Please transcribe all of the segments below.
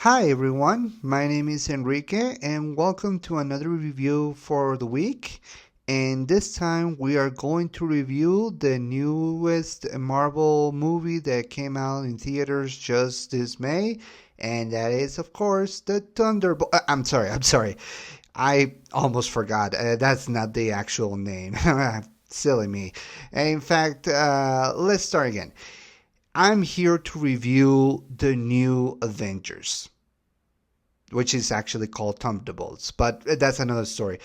Hi everyone, my name is Enrique and welcome to another review for the week. And this time we are going to review the newest Marvel movie that came out in theaters just this May, and that is of course the Thunderbolt. I'm sorry. I almost forgot. That's not the actual name. Silly me. In fact, let's start again. I'm here to review the new Avengers, which is actually called Thunderbolts, but that's another story.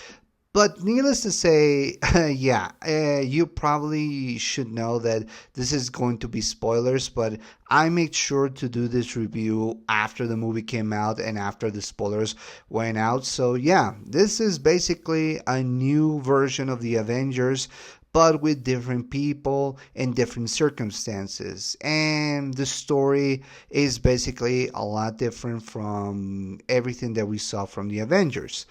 But needless to say, you probably should know that this is going to be spoilers, but I made sure to do this review after the movie came out and after the spoilers went out. So, yeah, this is basically a new version of the Avengers, but with different people and different circumstances. And the story is basically a lot different from everything that we saw from the Avengers,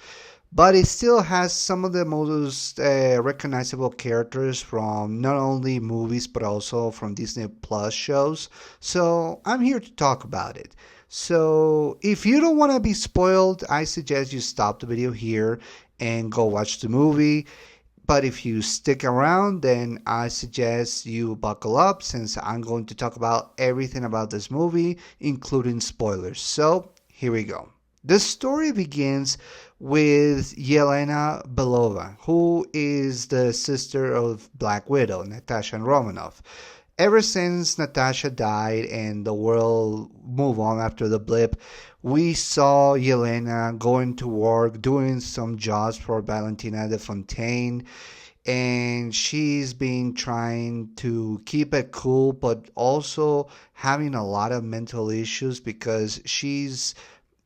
but it still has some of the most recognizable characters from not only movies but also from Disney Plus shows. So I'm here to talk about it. So if you don't want to be spoiled, I suggest you stop the video here and go watch the movie. But if you stick around, then I suggest you buckle up since I'm going to talk about everything about this movie, including spoilers. So here we go. The story begins with Yelena Belova, who is the sister of Black Widow, Natasha Romanoff. Ever since Natasha died and the world moved on after the blip, we saw Yelena going to work, doing some jobs for Valentina de Fontaine, and she's been trying to keep it cool, but also having a lot of mental issues because she's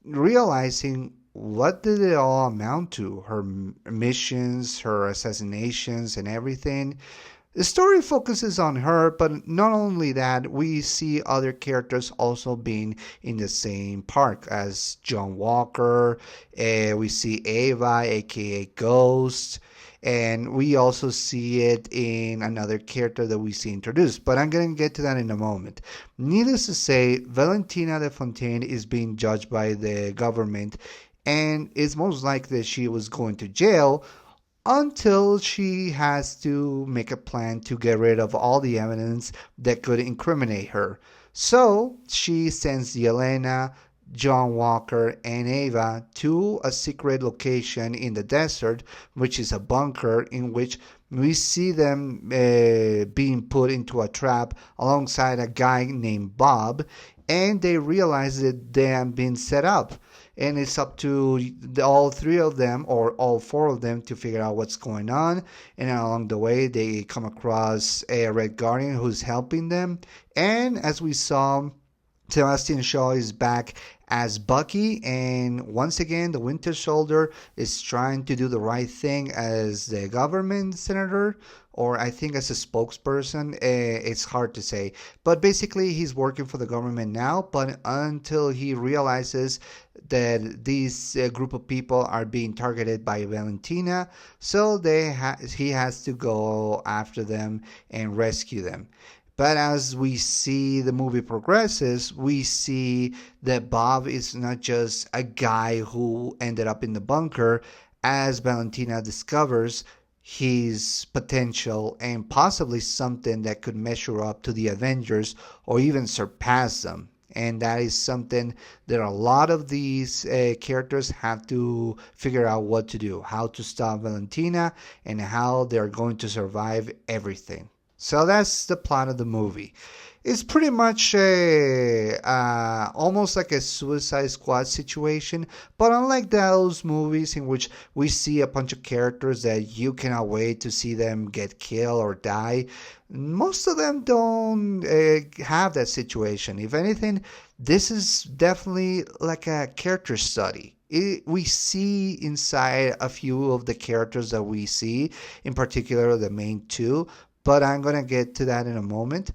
realizing what did it all amount to, her missions, her assassinations, and everything. The story focuses on her, but not only that, we see other characters also being in the same park as John Walker. We see Ava, aka Ghost, and we also see it in another character that we see introduced. But I'm going to get to that in a moment. Needless to say, Valentina de Fontaine is being judged by the government, and it's most likely that she was going to jail until she has to make a plan to get rid of all the evidence that could incriminate her. So she sends Yelena, John Walker, and Ava to a secret location in the desert, which is a bunker in which we see them being put into a trap alongside a guy named Bob, and they realize that they have been set up. And it's up to all three of them or all four of them to figure out what's going on. And along the way, they come across a Red Guardian who's helping them. And as we saw, Sebastian Shaw is back as Bucky, and once again, the Winter Soldier is trying to do the right thing as the government senator, or I think as a spokesperson. It's hard to say, but basically, he's working for the government now. But until he realizes that this group of people are being targeted by Valentina, so he has to go after them and rescue them. But as we see the movie progresses, we see that Bob is not just a guy who ended up in the bunker. As Valentina discovers his potential and possibly something that could measure up to the Avengers or even surpass them. And that is something that a lot of these characters have to figure out what to do, how to stop Valentina, and how they're going to survive everything. So that's the plot of the movie. It's pretty much almost like a Suicide Squad situation, but unlike those movies in which we see a bunch of characters that you cannot wait to see them get killed or die, most of them don't have that situation. If anything, this is definitely like a character study. We see inside a few of the characters that we see, in particular the main two, but I'm going to get to that in a moment.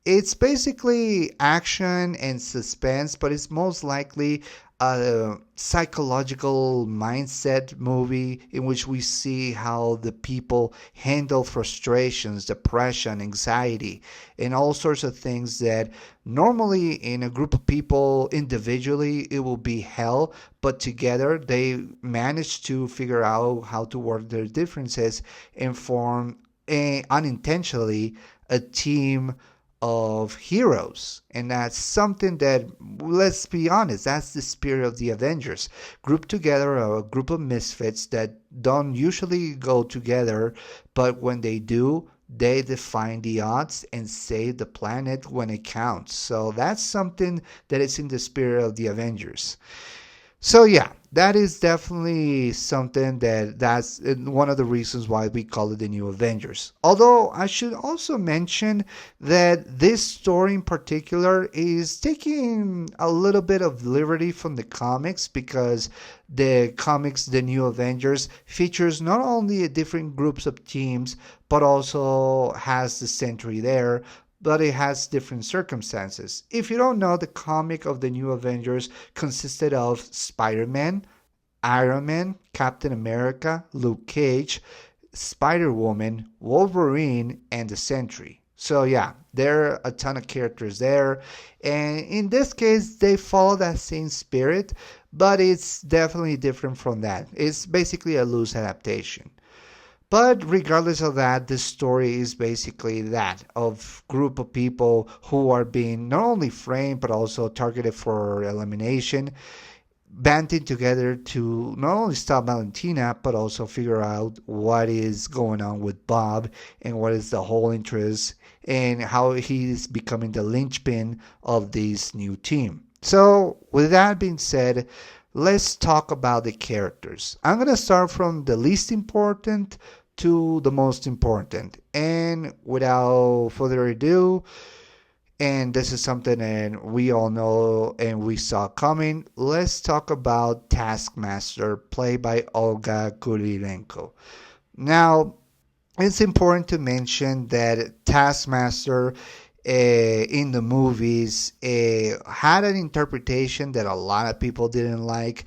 It's basically action and suspense, but it's most likely a psychological mindset movie in which we see how the people handle frustrations, depression, anxiety, and all sorts of things that normally in a group of people individually it will be hell, but together they manage to figure out how to work their differences and form unintentionally a team of heroes. And that's something that, let's be honest, that's the spirit of the Avengers. Group together a group of misfits that don't usually go together, but when they do, they define the odds and save the planet when it counts. So that's something that is in the spirit of the Avengers. So yeah, that is definitely something that's one of the reasons why we call it the New Avengers. Although I should also mention that this story in particular is taking a little bit of liberty from the comics, because the comics, the New Avengers, features not only different groups of teams, but also has the Sentry there, but it has different circumstances. If you don't know, the comic of the New Avengers consisted of Spider-Man, Iron Man, Captain America, Luke Cage, Spider-Woman, Wolverine, and the Sentry. So yeah, there are a ton of characters there, and in this case they follow that same spirit, but it's definitely different from that. It's basically a loose adaptation. But regardless of that, this story is basically that of group of people who are being not only framed but also targeted for elimination, banding together to not only stop Valentina but also figure out what is going on with Bob and what is the whole interest and how he is becoming the linchpin of this new team. So, with that being said, let's talk about the characters. I'm going to start from the least important to the most important. And without further ado, and this is something that we all know and we saw coming, let's talk about Taskmaster, played by Olga Kurilenko. Now, it's important to mention that Taskmaster in the movies had an interpretation that a lot of people didn't like.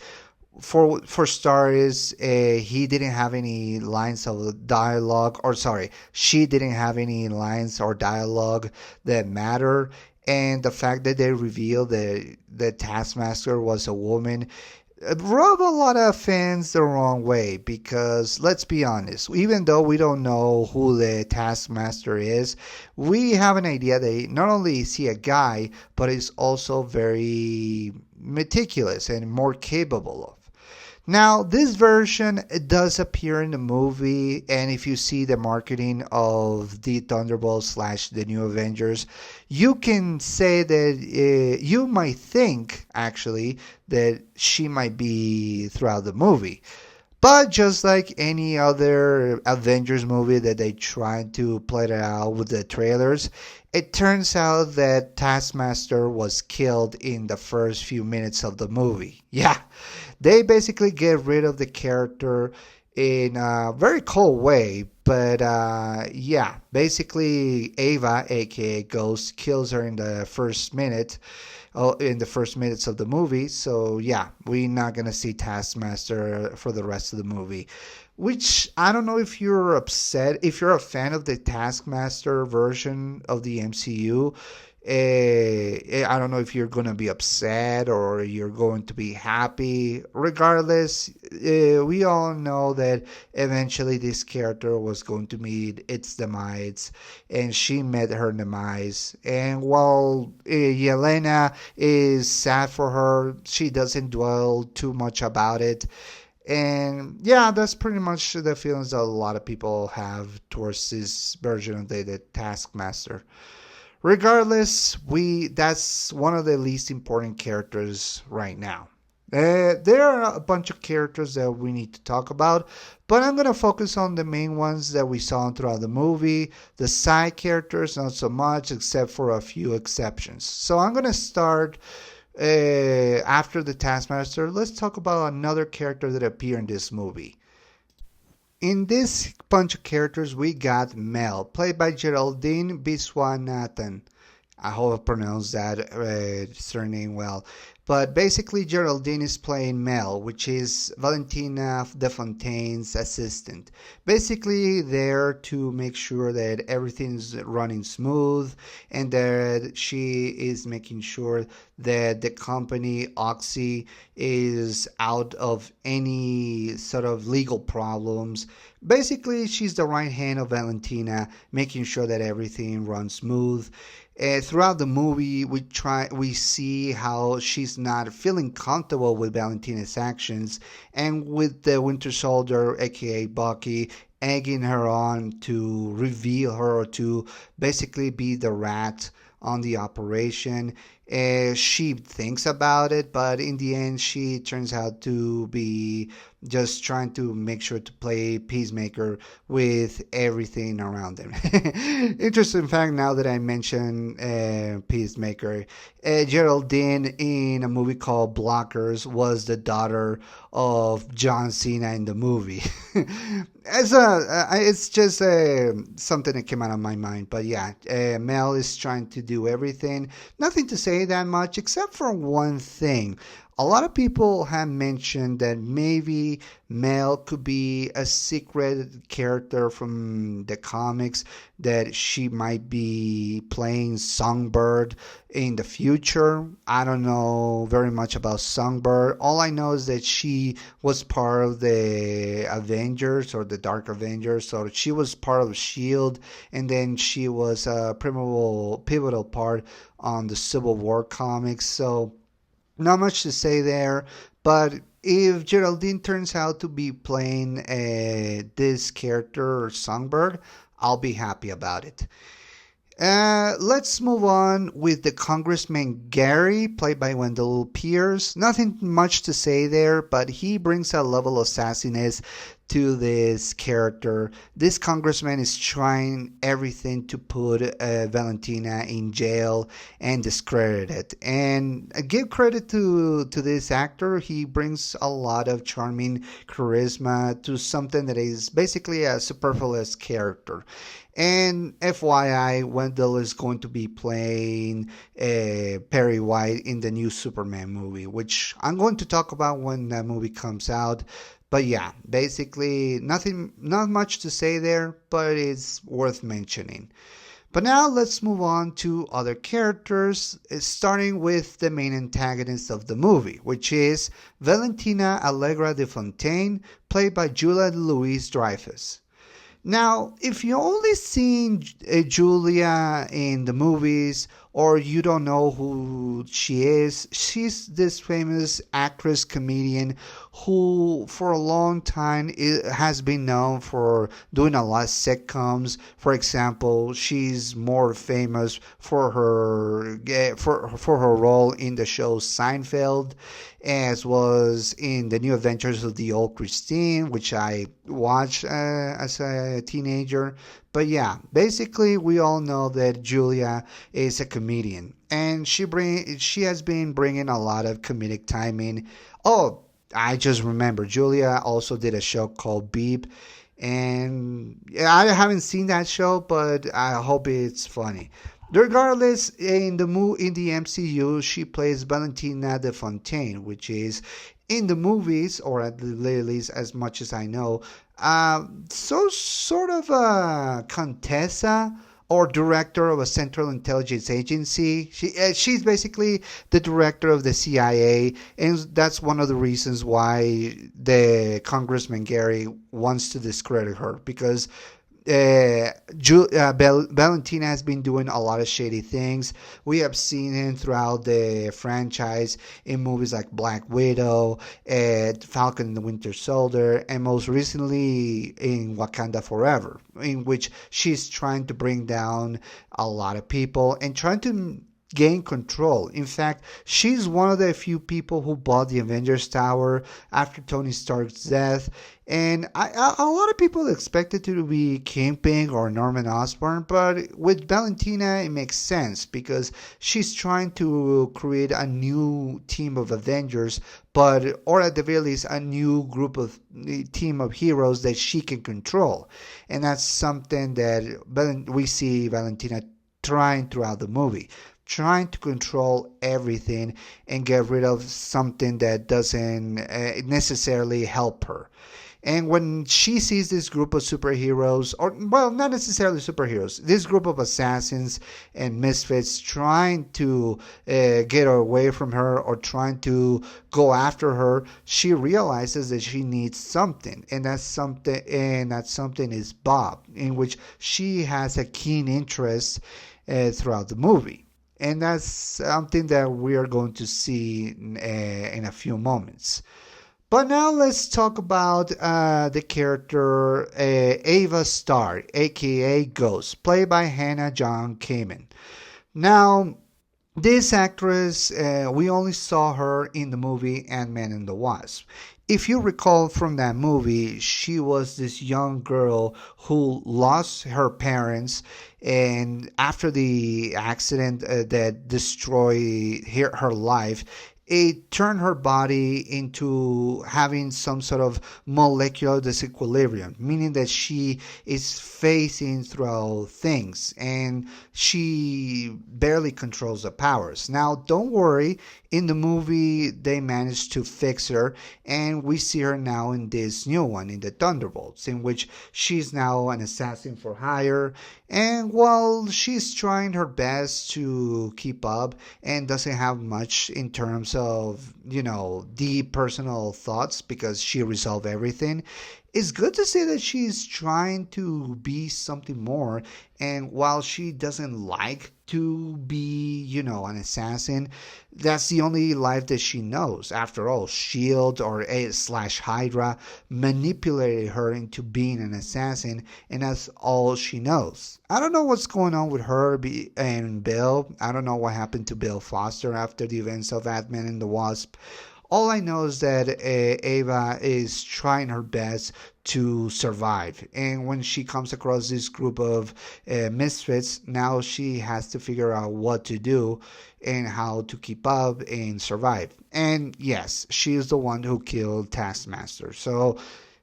For starters, he didn't have any lines of dialogue, or sorry, she didn't have any lines or dialogue that matter. And the fact that they revealed that the Taskmaster was a woman rubbed a lot of fans the wrong way, because let's be honest, even though we don't know who the Taskmaster is, we have an idea that not only is he a guy, but he's also very meticulous and more capable of. Now, this version does appear in the movie, and if you see the marketing of the Thunderbolts slash the New Avengers, you can say that you might think, actually, that she might be throughout the movie. But just like any other Avengers movie that they tried to play it out with the trailers, it turns out that Taskmaster was killed in the first few minutes of the movie. Yeah, they basically get rid of the character in a very cold way, but yeah, basically Ava, aka Ghost, kills her in the first minute. In the first minutes of the movie, so yeah, we're not gonna see Taskmaster for the rest of the movie. Which I don't know if you're upset, if you're a fan of the Taskmaster version of the MCU. I don't know if you're going to be upset or you're going to be happy. Regardless, we all know that eventually this character was going to meet its demise, and she met her demise. And while Yelena is sad for her, she doesn't dwell too much about it. And yeah, that's pretty much the feelings that a lot of people have towards this version of the Taskmaster. Regardless, that's one of the least important characters right now. There are a bunch of characters that we need to talk about, but I'm going to focus on the main ones that we saw throughout the movie. The side characters, not so much, except for a few exceptions. So I'm going to start after the Taskmaster. Let's talk about another character that appeared in this movie. In this bunch of characters, we got Mel, played by Geraldine Biswanathan. I hope I pronounced that surname well. But basically, Geraldine is playing Mel, which is Valentina de Fontaine's assistant. Basically, there to make sure that everything's running smooth and that she is making sure that the company Oxy is out of any sort of legal problems. Basically, she's the right hand of Valentina, making sure that everything runs smooth. Throughout the movie, we see how she's not feeling comfortable with Valentina's actions, and with the Winter Soldier, aka Bucky, egging her on to reveal her, to basically be the rat on the operation. She thinks about it, but in the end, she turns out to be just trying to make sure to play peacemaker with everything around them. Interesting fact, now that I mention peacemaker, Geraldine in a movie called Blockers was the daughter of John Cena in the movie. It's just something that came out of my mind. But yeah, Mel is trying to do everything. Nothing to say that much, except for one thing. A lot of people have mentioned that maybe Mel could be a secret character from the comics, that she might be playing Songbird in the future. I don't know very much about Songbird. All I know is that she was part of the Avengers, or the Dark Avengers, so she was part of SHIELD, and then she was a pivotal part on the Civil War comics. So not much to say there, but if Geraldine turns out to be playing this character or Songbird, I'll be happy about it. Let's move on with the Congressman Gary, played by Wendell Pierce. Nothing much to say there, but he brings a level of sassiness to this character. This congressman is trying everything to put Valentina in jail and discredit it. And I give credit to this actor. He brings a lot of charming charisma to something that is basically a superfluous character. And FYI, Wendell is going to be playing Perry White in the new Superman movie, which I'm going to talk about when that movie comes out. But yeah, basically not much to say there, but it's worth mentioning. But now let's move on to other characters, starting with the main antagonist of the movie, which is Valentina Allegra de Fontaine, played by Julia Louis-Dreyfus. Now, if you only seen Julia in the movies, or you don't know who she is, she's this famous actress comedian who for a long time has been known for doing a lot of sitcoms. For example, she's more famous for her role in the show Seinfeld, as was in the New Adventures of the Old Christine, which I watched as a teenager. But yeah, basically we all know that Julia is a comedian, and she has been bringing a lot of comedic timing. Oh, I just remember Julia also did a show called Beep, and I haven't seen that show, but I hope it's funny. Regardless, in the MCU, she plays Valentina de Fontaine, which is in the movies, or at the least as much as I know, so sort of a Contessa or director of a Central Intelligence Agency. She's basically the director of the CIA, and that's one of the reasons why the Congressman Gary wants to discredit her, because Valentina has been doing a lot of shady things. We have seen him throughout the franchise in movies like Black Widow, Falcon and the Winter Soldier, and most recently in Wakanda Forever, in which she's trying to bring down a lot of people and trying to gain control. In fact, she's one of the few people who bought the Avengers Tower after Tony Stark's death. And a lot of people expected it to be Kingpin or Norman Osborn, but with Valentina it makes sense because she's trying to create a new team of Avengers, or at the very least a new team of heroes that she can control. And that's something that we see Valentina trying throughout the movie. trying to control everything and get rid of something that doesn't necessarily help her. And when she sees this group of superheroes, or, well, not necessarily superheroes, this group of assassins and misfits trying to get away from her or trying to go after her, she realizes that she needs something. And that something is Bob, in which she has a keen interest throughout the movie. And that's something that we are going to see in a few moments. But now let's talk about the character Ava Starr, aka Ghost, played by Hannah John Kamen. Now, this actress, we only saw her in the movie Ant-Man and the Wasp. If you recall from that movie, she was this young girl who lost her parents, and after the accident that destroyed her life, it turned her body into having some sort of molecular disequilibrium, meaning that she is phasing through things and she barely controls the powers. Now, don't worry, in the movie they managed to fix her, and we see her now in this new one, in the Thunderbolts, in which she's now an assassin for hire. And while she's trying her best to keep up and doesn't have much in terms of, deep personal thoughts because she resolved everything, it's good to see that she's trying to be something more. And while she doesn't like to be, an assassin, that's the only life that she knows. After all, Shield or A slash Hydra manipulated her into being an assassin, and that's all she knows. I don't know what's going on with her and Bill. I don't know what happened to Bill Foster after the events of Ant-Man and the Wasp. All I know is that Ava is trying her best to survive. And when she comes across this group of misfits, now she has to figure out what to do and how to keep up and survive. And yes, she is the one who killed Taskmaster. So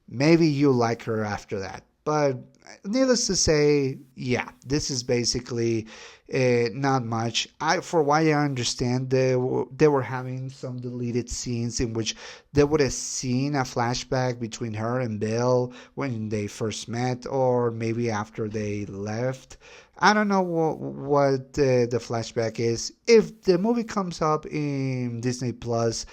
maybe you like her after that. But needless to say, yeah, this is basically not much. For what I understand, they were having some deleted scenes in which they would have seen a flashback between her and Bill when they first met, or maybe after they left. I don't know what the flashback is. If the movie comes up in Disney Plus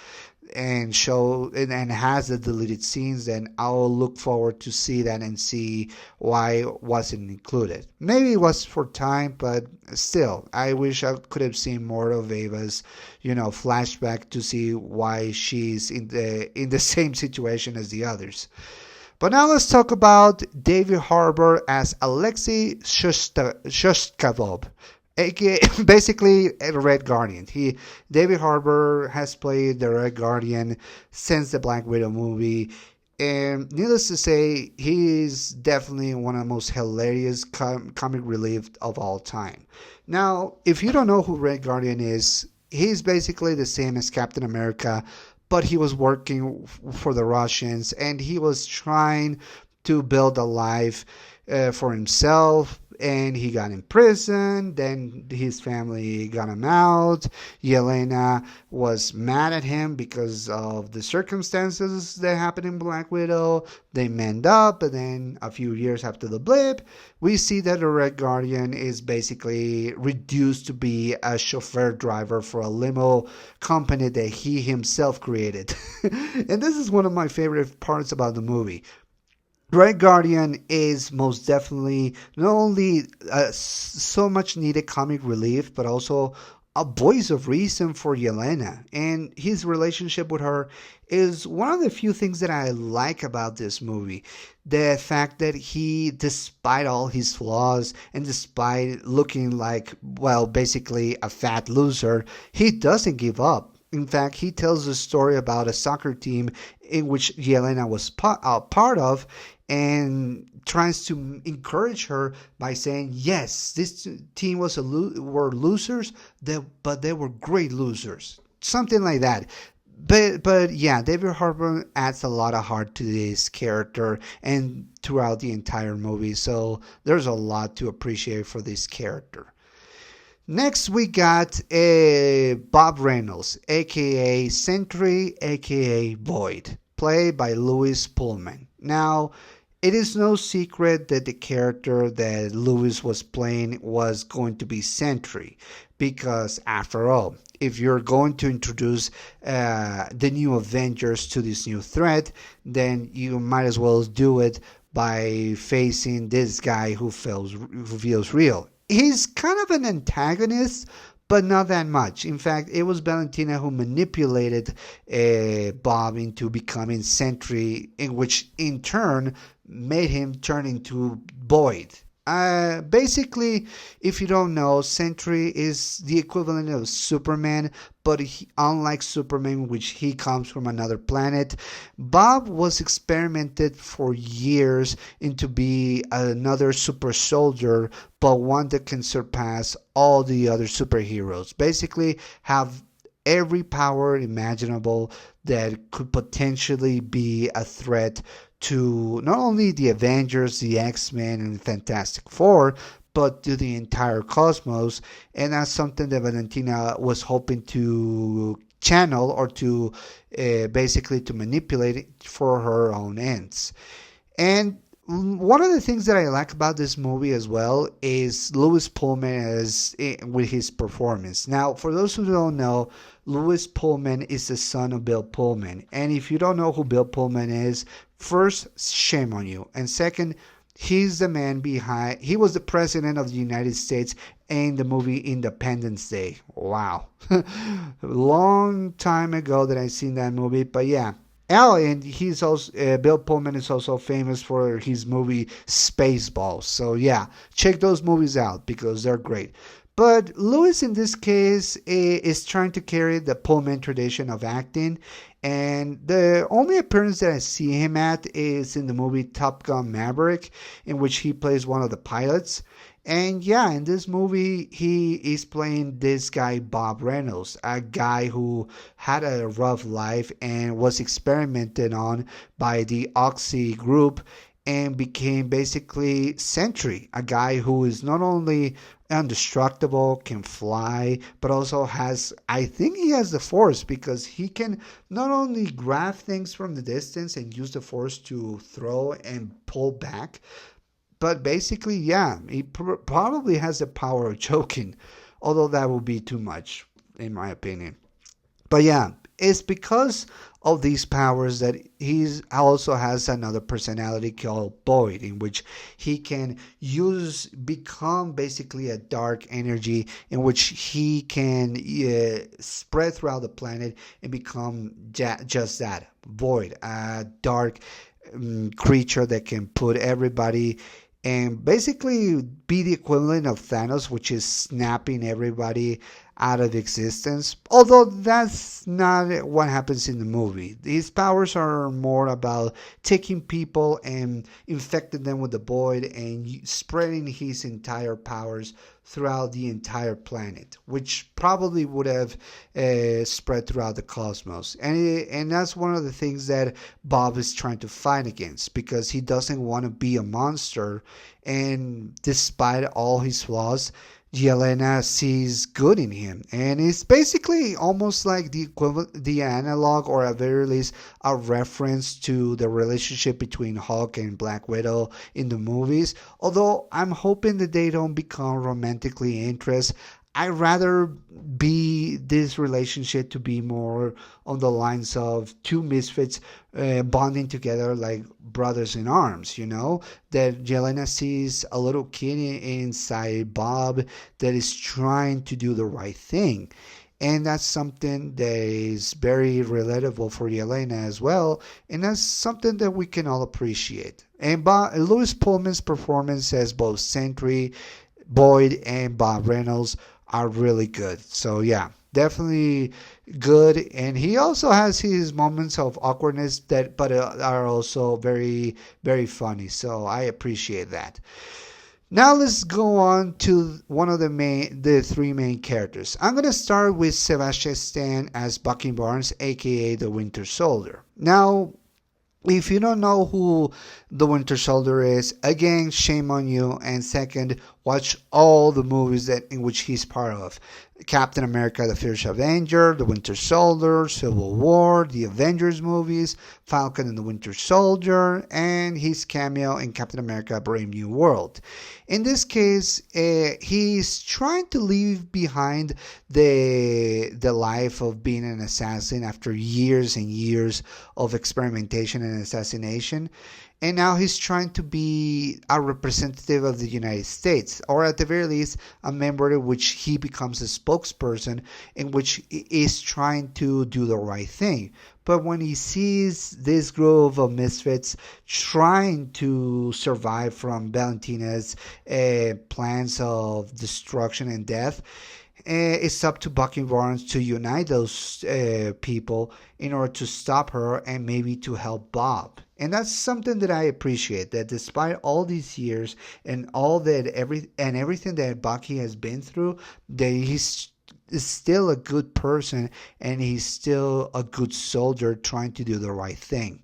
and has the deleted scenes, then I'll look forward to see that and see why it wasn't included. Maybe it was for time, but still, I wish I could have seen more of Ava's, flashback to see why she's in the same situation as the others. But now let's talk about David Harbour as Alexei Shostakov, aka basically a Red Guardian. David Harbour has played the Red Guardian since the Black Widow movie, and needless to say, he's definitely one of the most hilarious comic relief of all time. Now, if you don't know who Red Guardian is, he's basically the same as Captain America, but he was working for the Russians and he was trying to build a life for himself, and he got in prison. Then his family got him out. Yelena was mad at him because of the circumstances that happened in Black Widow. They manned up, and then a few years after the blip, we see that the Red Guardian is basically reduced to be a chauffeur driver for a limo company that he himself created. And this is one of my favorite parts about the movie. Red Guardian is most definitely not only so much needed comic relief, but also a voice of reason for Yelena. And his relationship with her is one of the few things that I like about this movie. The fact that he, despite all his flaws and despite looking like, well, basically a fat loser, he doesn't give up. In fact, he tells a story about a soccer team in which Yelena was part of, and tries to encourage her by saying, yes, this team were losers, but they were great losers. Something like that. But yeah, David Harbour adds a lot of heart to this character and throughout the entire movie. So there's a lot to appreciate for this character. Next, we got Bob Reynolds, aka Sentry, aka Void, played by Louis Pullman. Now, it is no secret that the character that Louis was playing was going to be Sentry, because after all, if you're going to introduce the new Avengers to this new threat, then you might as well do it by facing this guy who feels real. He's kind of an antagonist, but not that much. In fact, it was Valentina who manipulated Bob into becoming Sentry, in which in turn made him turn into Boyd. Basically, if you don't know, Sentry is the equivalent of Superman, but unlike Superman, which he comes from another planet, Bob was experimented for years into be another super soldier, but one that can surpass all the other superheroes. Basically, have every power imaginable that could potentially be a threat to not only the Avengers, the X-Men, and the Fantastic Four, but to the entire cosmos. And that's something that Valentina was hoping to channel or to basically to manipulate it for her own ends. And one of the things that I like about this movie as well is Louis Pullman with his performance. Now, for those who don't know, Louis Pullman is the son of Bill Pullman. And if you don't know who Bill Pullman is, first, shame on you. And second, he's the man behind, he was the president of the United States in the movie Independence Day. Wow. Long time ago that I seen that movie, but yeah. Oh, and he's also Bill Pullman is also famous for his movie Spaceballs. So yeah, check those movies out because they're great. But Lewis in this case is trying to carry the Pullman tradition of acting, and the only appearance that I see him at is in the movie Top Gun Maverick, in which he plays one of the pilots. And yeah, in this movie, he is playing this guy, Bob Reynolds, a guy who had a rough life and was experimented on by the Oxy group and became basically Sentry, a guy who is not only indestructible, can fly, but also has, I think he has the Force because he can not only grab things from the distance and use the Force to throw and pull back, but basically, yeah, he probably has the power of choking, although that would be too much, in my opinion. But yeah, it's because of these powers that he also has another personality called Boyd, in which he can become basically a dark energy, in which he can spread throughout the planet and become just that, Void, a dark creature that can put everybody and basically be the equivalent of Thanos, which is snapping everybody out of existence. Although that's not what happens in the movie. These powers are more about taking people and infecting them with the void and spreading his entire powers throughout the entire planet, which probably would have spread throughout the cosmos. And that's one of the things that Bob is trying to fight against, because he doesn't want to be a monster. And despite all his flaws, Yelena sees good in him, and it's basically almost like the equivalent, the analog, or at very least a reference to the relationship between Hulk and Black Widow in the movies. Although I'm hoping that they don't become romantically interested. I rather be this relationship to be more on the lines of two misfits bonding together like brothers in arms, that Yelena sees a little kid inside Bob that is trying to do the right thing. And that's something that is very relatable for Yelena as well. And that's something that we can all appreciate. And Louis Pullman's performance as both Sentry, Boyd, and Bob Reynolds are really good. So yeah, definitely good. And he also has his moments of awkwardness but are also very, very funny. So I appreciate that. Now let's go on to one of the three main characters. I'm going to start with Sebastian Stan as Bucky Barnes, aka the Winter Soldier. Now, if you don't know who the Winter Soldier is, again, shame on you. And second, watch all the movies that in which he's part of. Captain America, the First Avenger, The Winter Soldier, Civil War, the Avengers movies, Falcon and the Winter Soldier, and his cameo in Captain America, Brave New World. In this case, he's trying to leave behind the life of being an assassin after years and years of experimentation and assassination. And now he's trying to be a representative of the United States, or at the very least, a member in which he becomes a spokesperson, in which he is trying to do the right thing. But when he sees this group of misfits trying to survive from Valentina's plans of destruction and death, it's up to Bucky Barnes to unite those people in order to stop her and maybe to help Bob. And that's something that I appreciate, that despite all these years and everything that Bucky has been through, that he's is still a good person and he's still a good soldier trying to do the right thing.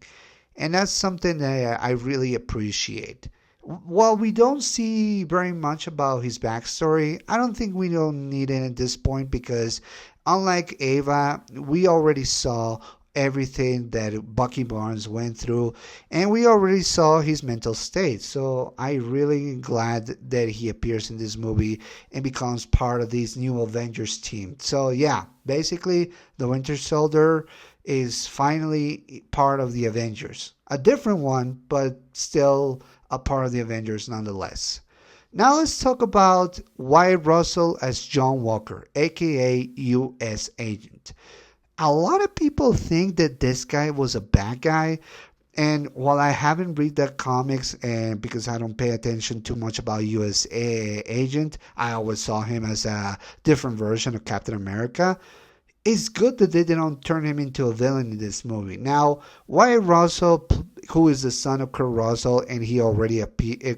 And that's something that I really appreciate. While we don't see very much about his backstory, I don't think we don't need it at this point, because unlike Ava, we already saw everything that Bucky Barnes went through, and we already saw his mental state. So I really glad that he appears in this movie and becomes part of this new Avengers team. So yeah, basically the Winter Soldier is finally part of the Avengers. A different one, but still a part of the Avengers nonetheless. Now let's talk about Wyatt Russell as John Walker, aka U.S. Agent. A lot of people think that this guy was a bad guy, and while I haven't read the comics, and because I don't pay attention too much about U.S. Agent, I always saw him as a different version of Captain America. It's good that they didn't turn him into a villain in this movie. Now, Wyatt Russell, who is the son of Kurt Russell, and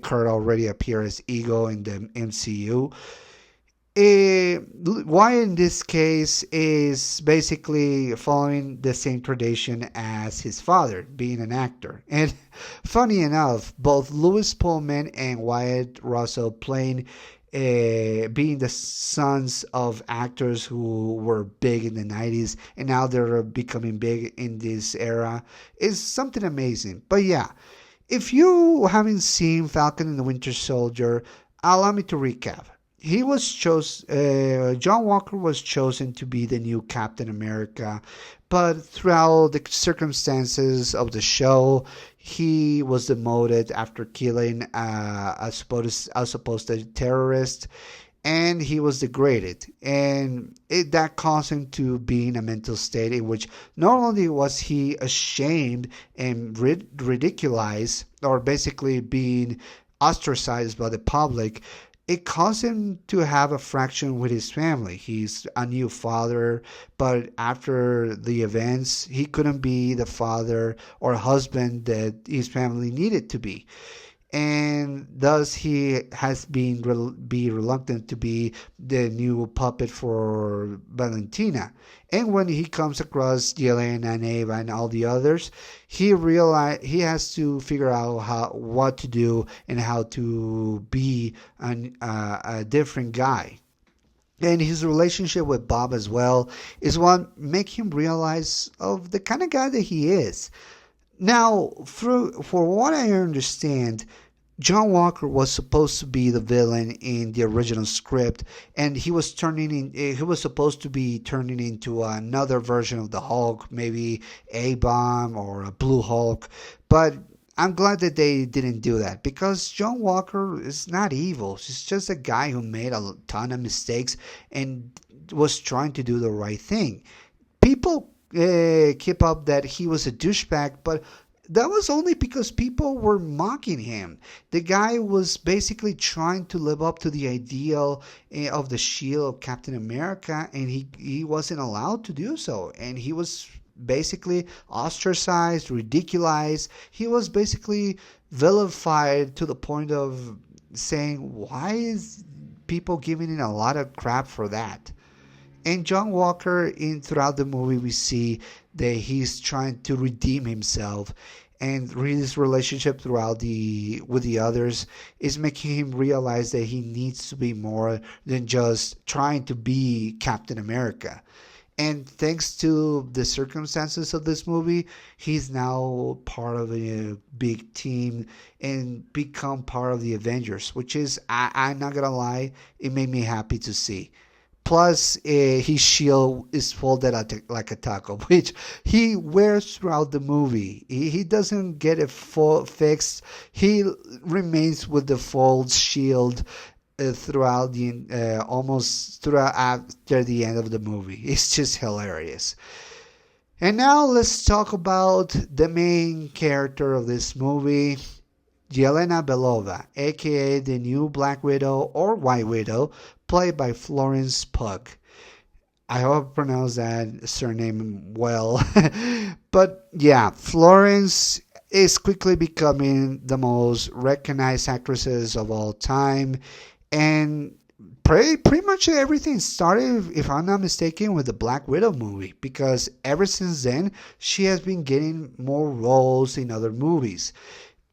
Kurt already appeared as Ego in the MCU. Wyatt in this case is basically following the same tradition as his father, being an actor. And funny enough, both Lewis Pullman and Wyatt Russell being the sons of actors who were big in the 90s and now they're becoming big in this era is something amazing. But yeah, if you haven't seen Falcon and the Winter Soldier, allow me to recap. John Walker was chosen to be the new Captain America, but throughout the circumstances of the show, he was demoted after killing a supposed terrorist, and he was degraded. And that caused him to be in a mental state in which not only was he ashamed and ridiculized, or basically being ostracized by the public, it caused him to have a fraction with his family. He's a new father, but after the events, he couldn't be the father or husband that his family needed to be. And thus he has been reluctant to be the new puppet for Valentina. And when he comes across Yelena and Ava and all the others, he has to figure out what to do and how to be a different guy. And his relationship with Bob as well is what makes him realize of the kind of guy that he is. Now, for what I understand, John Walker was supposed to be the villain in the original script, and he was supposed to be turning into another version of the Hulk, maybe A-Bomb or a Blue Hulk. But I'm glad that they didn't do that, because John Walker is not evil. He's just a guy who made a ton of mistakes and was trying to do the right thing. People keep up that he was a douchebag, but that was only because people were mocking him. The guy was basically trying to live up to the ideal of the shield of Captain America, and he wasn't allowed to do so. And he was basically ostracized, ridiculized. He was basically vilified to the point of saying, why is people giving him a lot of crap for that? And John Walker, throughout the movie, we see that he's trying to redeem himself. and his relationship throughout the with the others is making him realize that he needs to be more than just trying to be Captain America. And thanks to the circumstances of this movie, he's now part of a big team and become part of the Avengers, which is, I'm not gonna lie, it made me happy to see. Plus, his shield is folded like a taco, which he wears throughout the movie. He doesn't get it fixed. He remains with the fold shield throughout the almost throughout after the end of the movie. It's just hilarious. And now let's talk about the main character of this movie, Yelena Belova, aka the new Black Widow or White Widow, played by Florence Pugh. I hope I pronounced that surname well. But yeah, Florence is quickly becoming the most recognized actresses of all time. And pretty much everything started, if I'm not mistaken, with the Black Widow movie, because ever since then she has been getting more roles in other movies.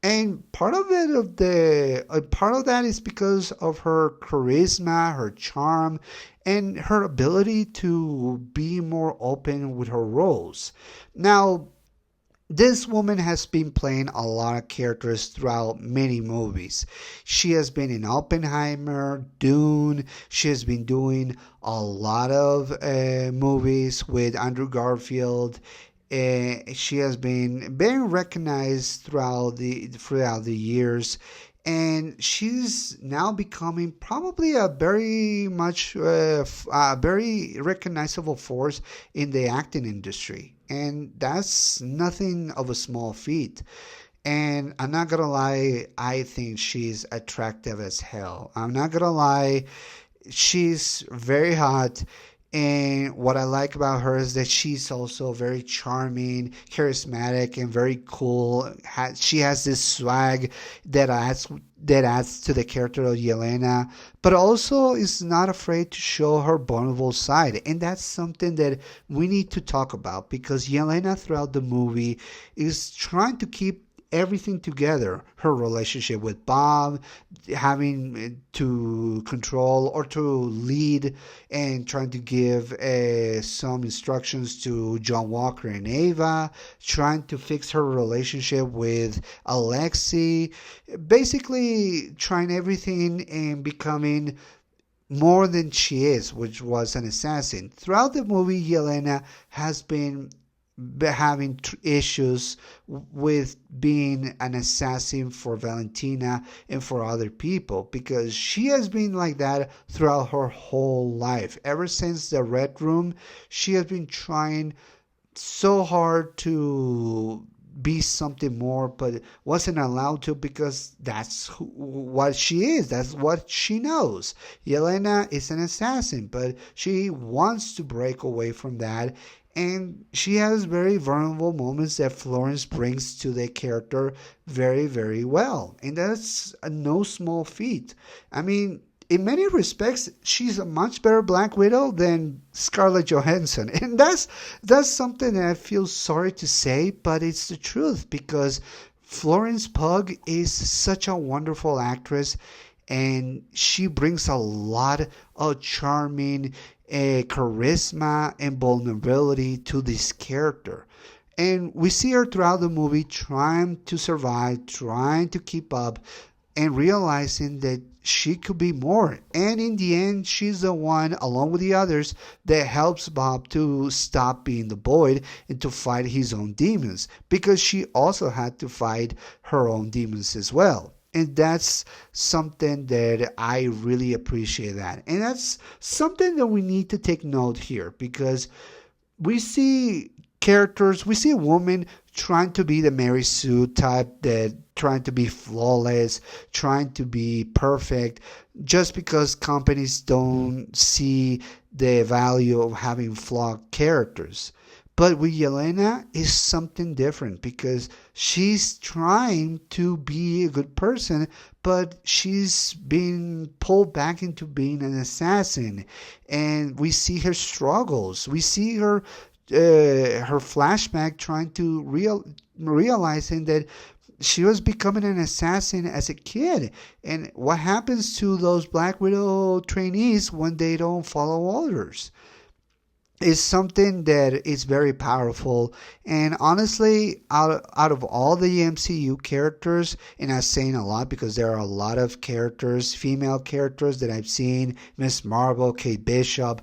And part of that is because of her charisma, her charm, and her ability to be more open with her roles. Now, this woman has been playing a lot of characters throughout many movies. She has been in Oppenheimer, Dune. She has been doing a lot of movies with Andrew Garfield. She has been very recognized throughout the years, and she's now becoming probably a very recognizable force in the acting industry, and that's nothing of a small feat. And I'm not gonna lie, I think she's attractive as hell. I'm not gonna lie, she's very hot. And what I like about her is that she's also very charming, charismatic, and very cool. She has this swag that adds to the character of Yelena, but also is not afraid to show her vulnerable side. And that's something that we need to talk about, because Yelena throughout the movie is trying to keep everything together. Her relationship with Bob, having to control or to lead and trying to give some instructions to John Walker and Ava, trying to fix her relationship with Alexei, basically trying everything and becoming more than she is, which was an assassin. Throughout the movie, Yelena has been having issues with being an assassin for Valentina and for other people, because she has been like that throughout her whole life. Ever since the Red Room, she has been trying so hard to be something more, but wasn't allowed to, because what she is. That's what she knows. Yelena is an assassin, but she wants to break away from that. And she has very vulnerable moments that Florence brings to the character very, very well. And that's no small feat. I mean, in many respects, she's a much better Black Widow than Scarlett Johansson. And that's something that I feel sorry to say, but it's the truth, because Florence Pugh is such a wonderful actress, and she brings a lot of charming charisma and vulnerability to this character. And we see her throughout the movie trying to survive, trying to keep up, and realizing that she could be more. And in the end, she's the one, along with the others, that helps Bob to stop being the Void and to fight his own demons, because she also had to fight her own demons as well. And that's something that I really appreciate that. And that's something that we need to take note here, because we see we see a woman trying to be the Mary Sue type, that trying to be flawless, trying to be perfect, just because companies don't see the value of having flawed characters. But with Yelena, it's something different, because she's trying to be a good person, but she's being pulled back into being an assassin. And we see her struggles. We see her her flashback trying to realizing that she was becoming an assassin as a kid, and what happens to those Black Widow trainees when they don't follow orders is something that is very powerful. And honestly, out of all the MCU characters, and I'm saying a lot because there are a lot of characters, female characters that I've seen: Miss Marvel, Kate Bishop,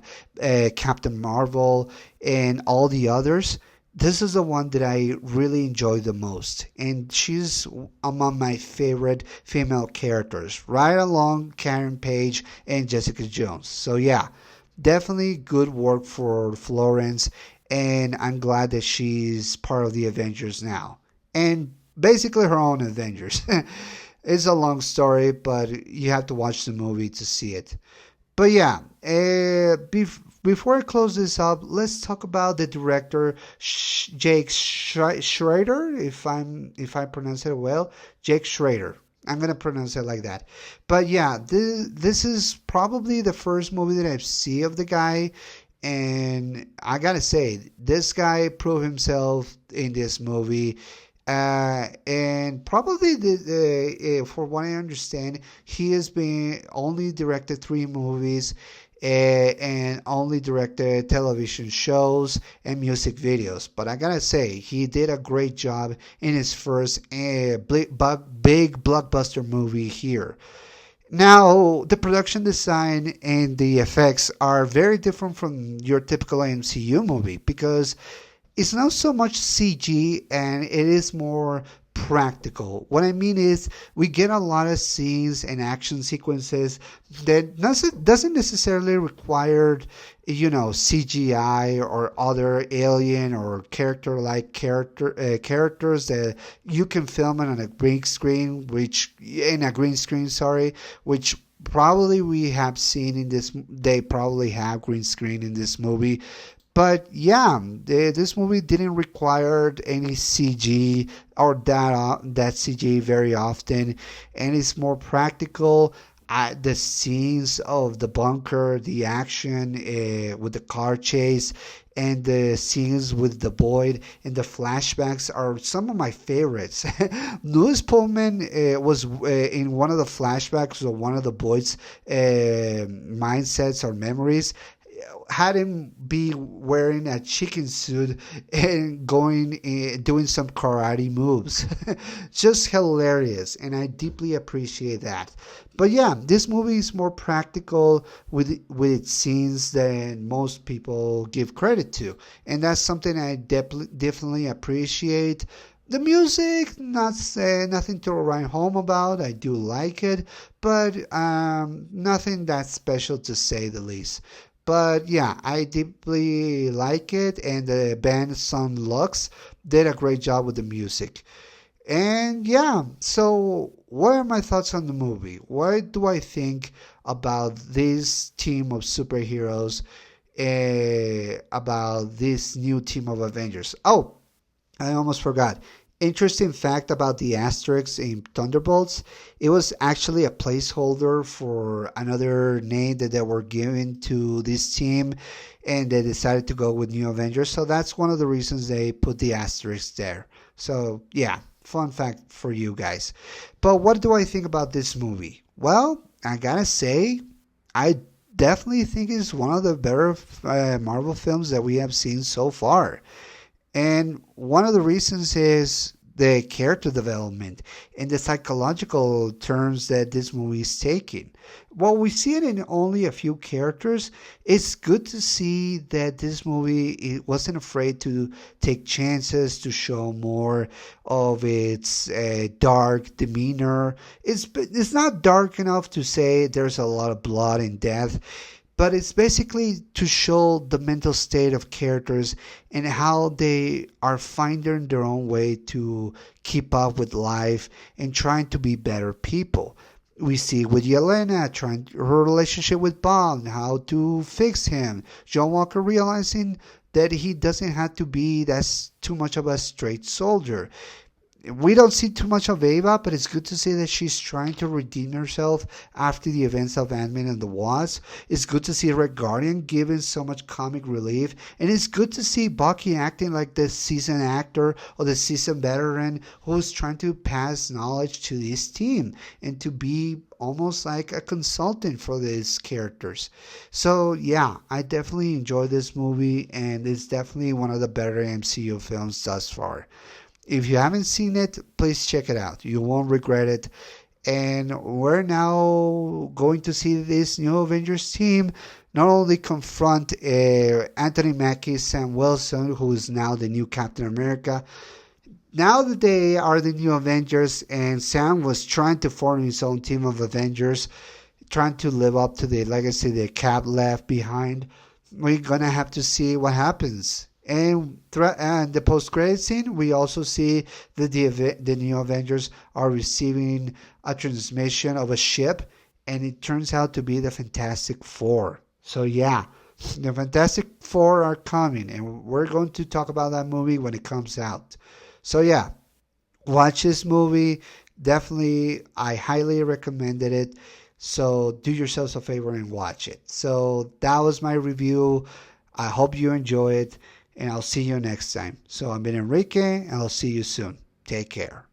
Captain Marvel, and all the others. This is the one that I really enjoy the most, and she's among my favorite female characters, right along Karen Page and Jessica Jones. So yeah, definitely good work for Florence, and I'm glad that she's part of the Avengers now. And basically her own Avengers. It's a long story, but you have to watch the movie to see it. But yeah, before I close this up, let's talk about the director Jake Schrader, if I pronounce it well, Jake Schrader. I'm gonna pronounce it like that. But yeah, this is probably the first movie that I've seen of the guy, and I gotta say, this guy proved himself in this movie. And probably for what I understand, he has been only directed three movies, and only directed television shows and music videos. But I gotta say, he did a great job in his first big blockbuster movie here. Now, the production design and the effects are very different from your typical MCU movie because it's not so much CG and it is more practical. What I mean is, we get a lot of scenes and action sequences that doesn't necessarily require, CGI or other alien or characters that you can film it on a green screen, which probably we have seen in this. They probably have green screen in this movie. But yeah, this movie didn't require any CG or that CG very often, and it's more practical. The scenes of the bunker, the action with the car chase, and the scenes with the Void and the flashbacks are some of my favorites. Louis Pullman was in one of the flashbacks of one of the Void's mindsets or memories, had him be wearing a chicken suit and doing some karate moves. Just hilarious, and I deeply appreciate that. But yeah, this movie is more practical with its scenes than most people give credit to, and that's something I definitely appreciate. The music, nothing to write home about. I do like it, but nothing that special to say the least. But yeah, I deeply like it, and the band Son Lux did a great job with the music. And yeah, so what are my thoughts on the movie? What do I think about this team of superheroes, about this new team of Avengers? Oh, I almost forgot. Interesting fact about the asterisks in Thunderbolts. It was actually a placeholder for another name that they were given to this team, and they decided to go with New Avengers. So that's one of the reasons they put the asterisk there. So yeah, fun fact for you guys. But what do I think about this movie? Well, I gotta say, I definitely think it's one of the better Marvel films that we have seen so far. And one of the reasons is the character development and the psychological terms that this movie is taking. While we see it in only a few characters, it's good to see that this movie it wasn't afraid to take chances to show more of its dark demeanor. It's not dark enough to say there's a lot of blood and death, but it's basically to show the mental state of characters and how they are finding their own way to keep up with life and trying to be better people. We see with Yelena trying her relationship with Bob and how to fix him. John Walker realizing that he doesn't have to be that's too much of a straight soldier. We don't see too much of Ava, but it's good to see that she's trying to redeem herself after the events of Ant-Man and the Wasp. It's good to see Red Guardian giving so much comic relief, and it's good to see Bucky acting like the seasoned actor or the seasoned veteran who's trying to pass knowledge to this team and to be almost like a consultant for these characters. So yeah, I definitely enjoyed this movie, and it's definitely one of the better MCU films thus far. If you haven't seen it, please check it out. You won't regret it. And we're now going to see this new Avengers team not only confront Anthony Mackie, Sam Wilson, who is now the new Captain America. Now that they are the new Avengers, and Sam was trying to form his own team of Avengers, trying to live up to the legacy that Cap left behind, we're gonna have to see what happens. And the post-credit scene, we also see that the new Avengers are receiving a transmission of a ship, and it turns out to be the Fantastic Four. So yeah, the Fantastic Four are coming, and we're going to talk about that movie when it comes out. So yeah, watch this movie. Definitely, I highly recommended it. So do yourselves a favor and watch it. So that was my review. I hope you enjoy it, and I'll see you next time. So I've been Enrique, and I'll see you soon. Take care.